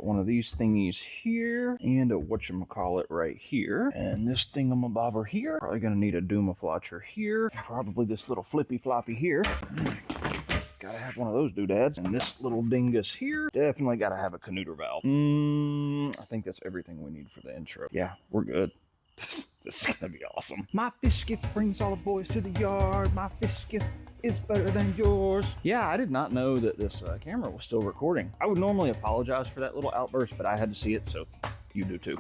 One of these thingies here, and a whatchamacallit right here. And this thingamabobber here, probably gonna need a Doomaflotcher here. Probably this little flippy floppy here. Gotta have one of those doodads. And this little dingus here, definitely gotta have a canooter valve. I think that's everything we need for the intro. Yeah, we're good. This is gonna be awesome. My fish skiff brings all the boys to the yard. My fish skiff is better than yours. Yeah, I did not know that this camera was still recording. I would normally apologize for that little outburst, but I had to see it, so you do too.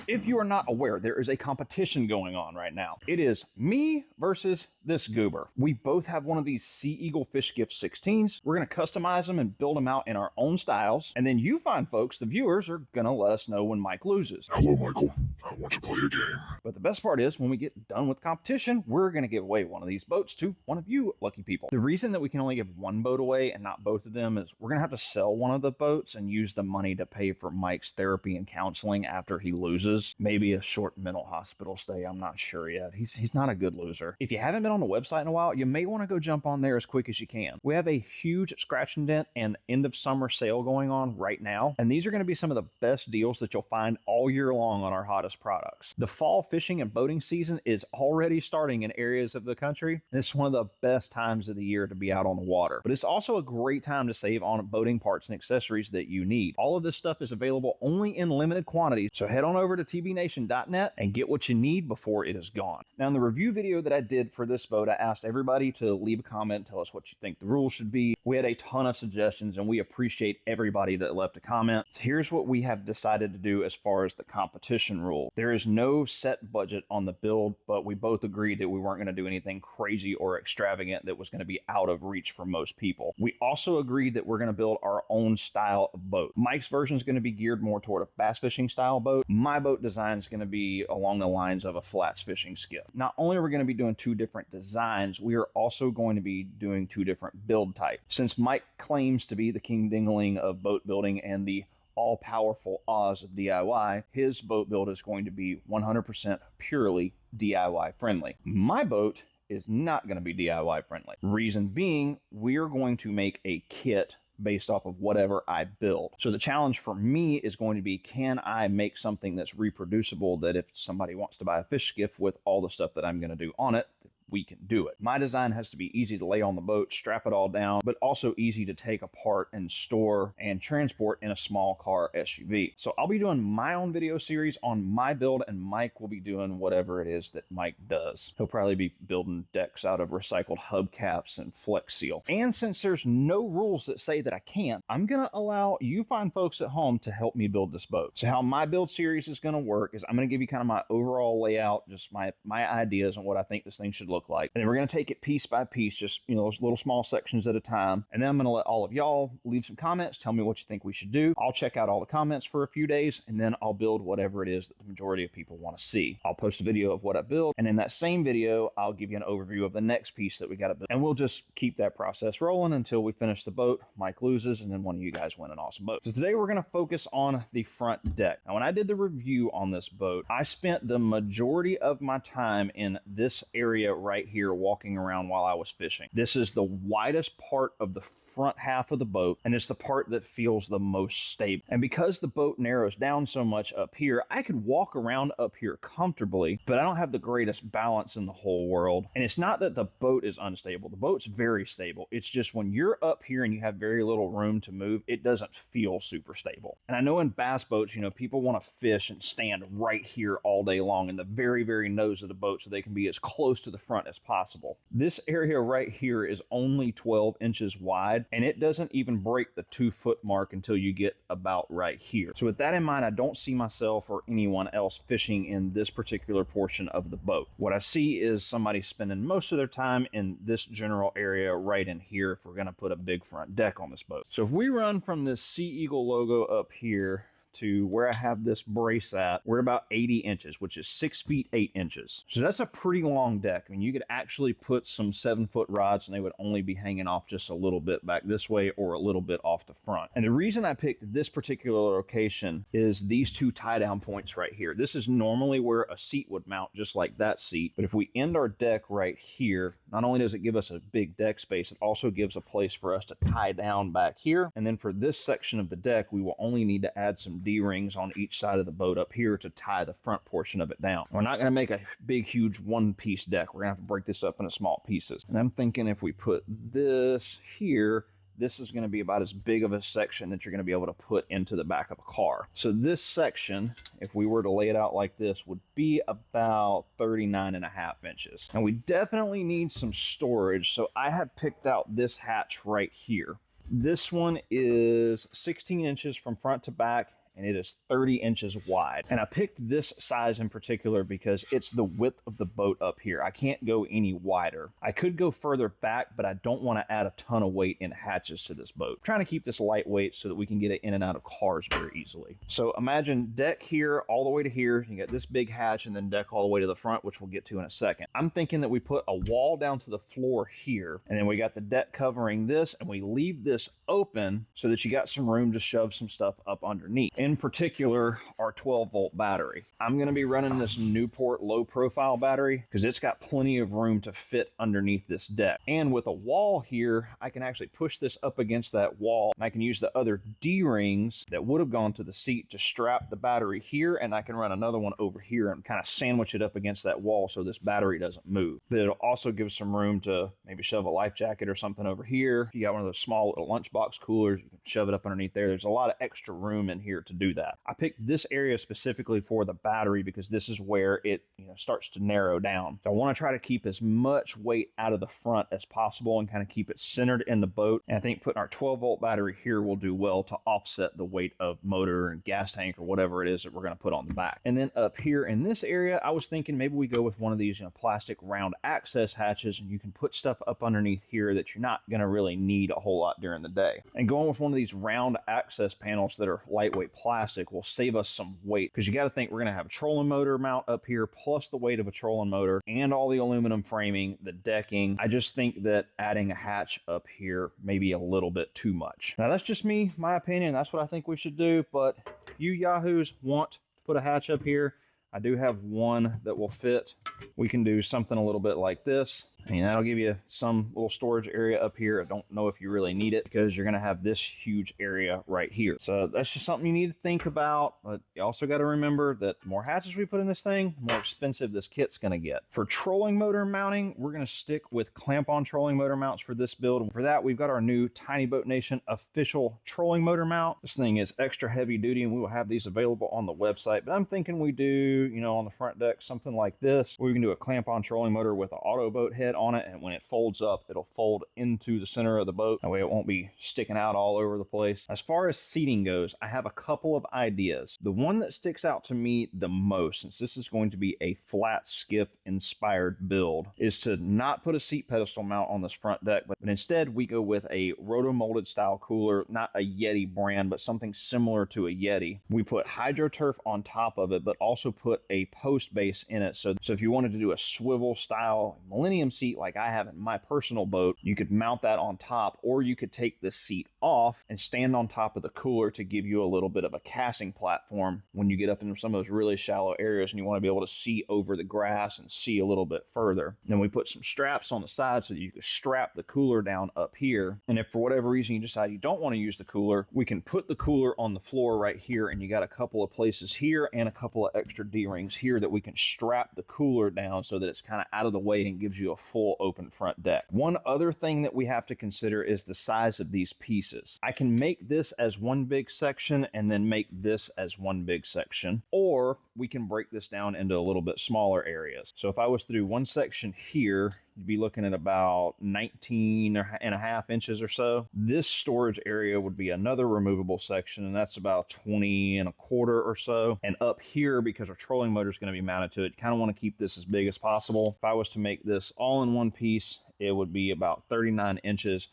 If you are not aware, there is a competition going on right now. It is me versus this goober. We both have one of these Sea Eagle Fish Skiff 16s. We're going to customize them and build them out in our own styles. And then you fine folks, the viewers, are going to let us know when Mike loses. Hello, Michael. I want to play a game. But the best part is, when we get done with the competition, we're going to give away one of these boats to one of you lucky people. The reason that we can only give one boat away and not both of them is we're going to have to sell one of the boats and use the money to pay for Mike's therapy and counseling after he loses. Maybe a short mental hospital stay. I'm not sure yet. He's not a good loser. If you haven't been on the website in a while, you may want to go jump on there as quick as you can. We have a huge scratch and dent and end of summer sale going on right now. And these are going to be some of the best deals that you'll find all year long on our hottest products. The fall fishing and boating season is already starting in areas of the country. And it's one of the best times of the year to be out on the water. But it's also a great time to save on boating parts and accessories that you need. All of this stuff is available only in limited quantities. So head on over to tvnation.net and get what you need before it is gone. Now, in the review video that I did for this boat, I asked everybody to leave a comment, tell us what you think the rules should be. We had a ton of suggestions, and we appreciate everybody that left a comment. So here's what we have decided to do as far as the competition rule. There is no set budget on the build, but we both agreed that we weren't going to do anything crazy or extravagant that was going to be out of reach for most people. We also agreed that we're going to build our own style of boat. Mike's version is going to be geared more toward a bass fishing style boat. My boat design is going to be along the lines of a flats fishing skiff. Not only are we going to be doing two different designs, we are also going to be doing two different build types. Since Mike claims to be the king dingling of boat building and the all-powerful Oz of DIY, his boat build is going to be 100% purely DIY friendly. My boat is not going to be DIY friendly. Reason being, we're going to make a kit based off of whatever I build. So the challenge for me is going to be, can I make something that's reproducible, that if somebody wants to buy a fish skiff with all the stuff that I'm going to do on it, we can do it. My design has to be easy to lay on the boat, strap it all down, but also easy to take apart and store and transport in a small car SUV. So I'll be doing my own video series on my build, and Mike will be doing whatever it is that Mike does. He'll probably be building decks out of recycled hubcaps and Flex Seal. And since there's no rules that say that I can't, I'm gonna allow you fine folks at home to help me build this boat. So how my build series is gonna work is I'm gonna give you kind of my overall layout, just my ideas on what I think this thing should look like. And then we're going to take it piece by piece, just, those little small sections at a time. And then I'm going to let all of y'all leave some comments, tell me what you think we should do. I'll check out all the comments for a few days, and then I'll build whatever it is that the majority of people want to see. I'll post a video of what I build, and in that same video, I'll give you an overview of the next piece that we got to build. And we'll just keep that process rolling until we finish the boat, Mike loses, and then one of you guys win an awesome boat. So today we're going to focus on the front deck. Now, when I did the review on this boat, I spent the majority of my time in this area right here walking around while I was fishing. This is the widest part of the front half of the boat, and it's the part that feels the most stable. And because the boat narrows down so much up here, I could walk around up here comfortably, but I don't have the greatest balance in the whole world. And it's not that the boat is unstable. The boat's very stable. It's just when you're up here and you have very little room to move, it doesn't feel super stable. And I know in bass boats, people want to fish and stand right here all day long in the very, very nose of the boat so they can be as close to the front as possible. This area right here is only 12 inches wide, and it doesn't even break the 2-foot mark until you get about right here. So with that in mind, I don't see myself or anyone else fishing in this particular portion of the boat. What I see is somebody spending most of their time in this general area right in here if we're going to put a big front deck on this boat. So if we run from this Sea Eagle logo up here to where I have this brace at, we're about 80 inches, which is 6 feet 8 inches. So that's a pretty long deck. I mean, you could actually put some 7-foot rods and they would only be hanging off just a little bit back this way or a little bit off the front. And the reason I picked this particular location is these two tie down points right here. This is normally where a seat would mount, just like that seat. But if we end our deck right here, not only does it give us a big deck space, it also gives a place for us to tie down back here. And then for this section of the deck, we will only need to add some D-rings on each side of the boat up here to tie the front portion of it down. We're not going to make a big, huge one-piece deck. We're going to have to break this up into small pieces. And I'm thinking if we put this here, this is going to be about as big of a section that you're going to be able to put into the back of a car. So this section, if we were to lay it out like this, would be about 39.5 inches. And we definitely need some storage, so I have picked out this hatch right here. This one is 16 inches from front to back, and it is 30 inches wide. And I picked this size in particular because it's the width of the boat up here. I can't go any wider. I could go further back, but I don't want to add a ton of weight in hatches to this boat. I'm trying to keep this lightweight so that we can get it in and out of cars very easily. So imagine deck here all the way to here. You got this big hatch and then deck all the way to the front, which we'll get to in a second. I'm thinking that we put a wall down to the floor here, and then we got the deck covering this, and we leave this open so that you got some room to shove some stuff up underneath. In particular, our 12-volt battery. I'm going to be running this Newport low-profile battery because it's got plenty of room to fit underneath this deck. And with a wall here, I can actually push this up against that wall, and I can use the other D-rings that would have gone to the seat to strap the battery here, and I can run another one over here and kind of sandwich it up against that wall so this battery doesn't move. But it'll also give some room to maybe shove a life jacket or something over here. If you got one of those small little lunchbox coolers, you can shove it up underneath there. There's a lot of extra room in here to do that. I picked this area specifically for the battery because this is where it starts to narrow down. So I want to try to keep as much weight out of the front as possible and kind of keep it centered in the boat. And I think putting our 12-volt battery here will do well to offset the weight of motor and gas tank or whatever it is that we're going to put on the back. And then up here in this area, I was thinking maybe we go with one of these plastic round access hatches, and you can put stuff up underneath here that you're not going to really need a whole lot during the day. And going with one of these round access panels that are lightweight plastic will save us some weight, because you got to think we're going to have a trolling motor mount up here plus the weight of a trolling motor and all the aluminum framing, the decking. I just think that adding a hatch up here may be a little bit too much. Now that's just me, my opinion. That's what I think we should do, but if you yahoos want to put a hatch up here, I do have one that will fit. We can do something a little bit like this. And that'll give you some little storage area up here. I don't know if you really need it because you're going to have this huge area right here. So that's just something you need to think about. But you also got to remember that the more hatches we put in this thing, the more expensive this kit's going to get. For trolling motor mounting, we're going to stick with clamp-on trolling motor mounts for this build. And for that, we've got our new Tiny Boat Nation official trolling motor mount. This thing is extra heavy duty, and we will have these available on the website. But I'm thinking we do, on the front deck, something like this, where we can do a clamp-on trolling motor with an auto boat head on it, and when it folds up, it'll fold into the center of the boat. That way it won't be sticking out all over the place. As far as seating goes, I have a couple of ideas. The one that sticks out to me the most, since this is going to be a flat skiff inspired build, is to not put a seat pedestal mount on this front deck, but instead we go with a roto-molded style cooler, not a Yeti brand, but something similar to a Yeti. We put HydroTurf on top of it, but also put a post base in it. So if you wanted to do a swivel style Millennium seat like I have in my personal boat, you could mount that on top, or you could take the seat off and stand on top of the cooler to give you a little bit of a casting platform when you get up into some of those really shallow areas and you want to be able to see over the grass and see a little bit further. Then we put some straps on the side so that you can strap the cooler down up here. And if for whatever reason you decide you don't want to use the cooler, we can put the cooler on the floor right here, and you got a couple of places here and a couple of extra D-rings here that we can strap the cooler down so that it's kind of out of the way and gives you a full open front deck. One other thing that we have to consider is the size of these pieces. I can make this as one big section and then make this as one big section, or we can break this down into a little bit smaller areas. So if I was to do one section here, you'd be looking at about 19.5 inches or so. This storage area would be another removable section, and that's about 20.25 or so. And up here, because our trolling motor is going to be mounted to it, kind of want to keep this as big as possible. If I was to make this all in one piece, it would be about 39 inches,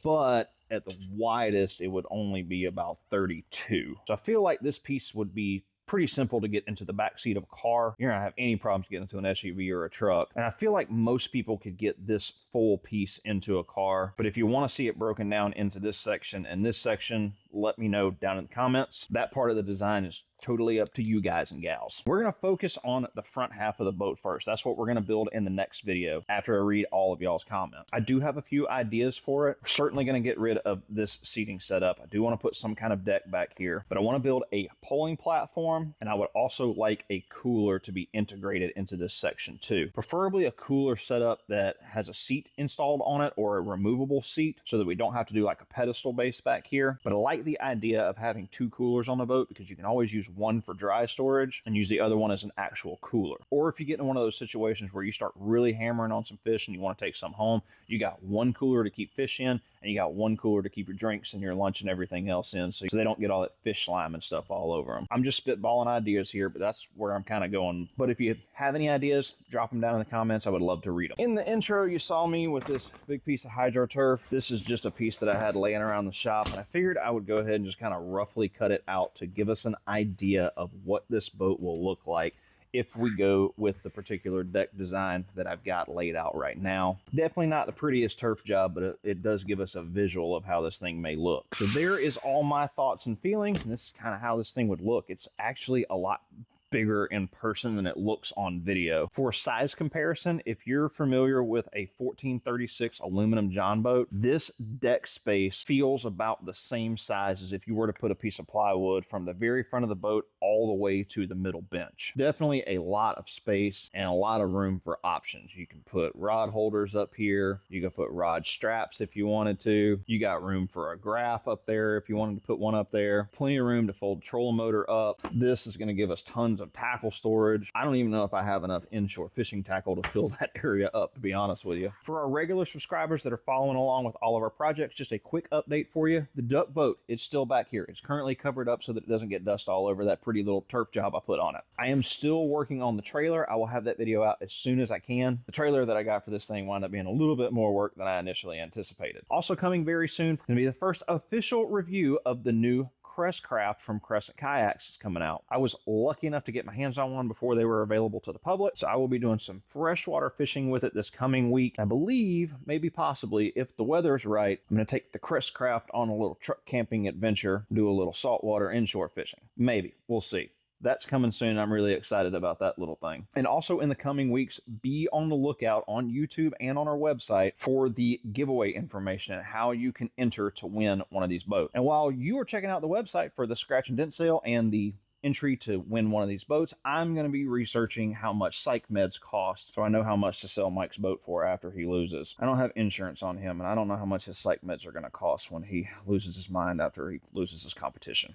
but at the widest, it would only be about 32. So I feel like this piece would be pretty simple to get into the back seat of a car. You're not gonna have any problems getting into an SUV or a truck. And I feel like most people could get this full piece into a car. But if you want to see it broken down into this section and this section, let me know down in the comments. That part of the design is totally up to you guys and gals. We're going to focus on the front half of the boat first. That's what we're going to build in the next video after I read all of y'all's comments. I do have a few ideas for it. We're certainly going to get rid of this seating setup. I do want to put some kind of deck back here, but I want to build a polling platform, and I would also like a cooler to be integrated into this section too. Preferably a cooler setup that has a seat installed on it or a removable seat so that we don't have to do like a pedestal base back here. But I like the idea of having two coolers on the boat because you can always use one for dry storage and use the other one as an actual cooler. Or if you get in one of those situations where you start really hammering on some fish and you want to take some home, you got one cooler to keep fish in and you got one cooler to keep your drinks and your lunch and everything else in so they don't get all that fish slime and stuff all over them. I'm just spitballing ideas here, but that's where I'm kind of going. But if you have any ideas, drop them down in the comments. I would love to read them. In the intro, you saw me with this big piece of hydro turf. This is just a piece that I had laying around the shop, and I figured I would go ahead and just kind of roughly cut it out to give us an idea of what this boat will look like if we go with the particular deck design that I've got laid out right now. Definitely not the prettiest turf job, but it does give us a visual of how this thing may look. So there is all my thoughts and feelings, and this is kind of how this thing would look. It's actually a lot bigger in person than it looks on video. For size comparison, if you're familiar with a 1436 aluminum John boat, this deck space feels about the same size as if you were to put a piece of plywood from the very front of the boat all the way to the middle bench. Definitely a lot of space and a lot of room for options. You can put rod holders up here. You can put rod straps if you wanted to. You got room for a graph up there if you wanted to put one up there. Plenty of room to fold trolling motor up. This is going to give us tons of tackle storage. I don't even know if I have enough inshore fishing tackle to fill that area up, to be honest with you. For our regular subscribers that are following along with all of our projects, just a quick update for you. The duck boat is still back here. It's currently covered up so that it doesn't get dust all over that pretty little turf job I put on it. I am still working on the trailer. I will have that video out as soon as I can. The trailer that I got for this thing wound up being a little bit more work than I initially anticipated. Also coming very soon, going to be the first official review of the new Crest Craft from Crescent Kayaks is coming out. I was lucky enough to get my hands on one before they were available to the public, so I will be doing some freshwater fishing with it this coming week. I believe, maybe possibly, if the weather is right, I'm going to take the Crest Craft on a little truck camping adventure, do a little saltwater inshore fishing. Maybe. We'll see. That's coming soon. I'm really excited about that little thing. And also in the coming weeks, be on the lookout on YouTube and on our website for the giveaway information and how you can enter to win one of these boats. And while you are checking out the website for the scratch and dent sale and the entry to win one of these boats, I'm going to be researching how much psych meds cost so I know how much to sell Mike's boat for after he loses. I don't have insurance on him, and I don't know how much his psych meds are going to cost when he loses his mind after he loses his competition.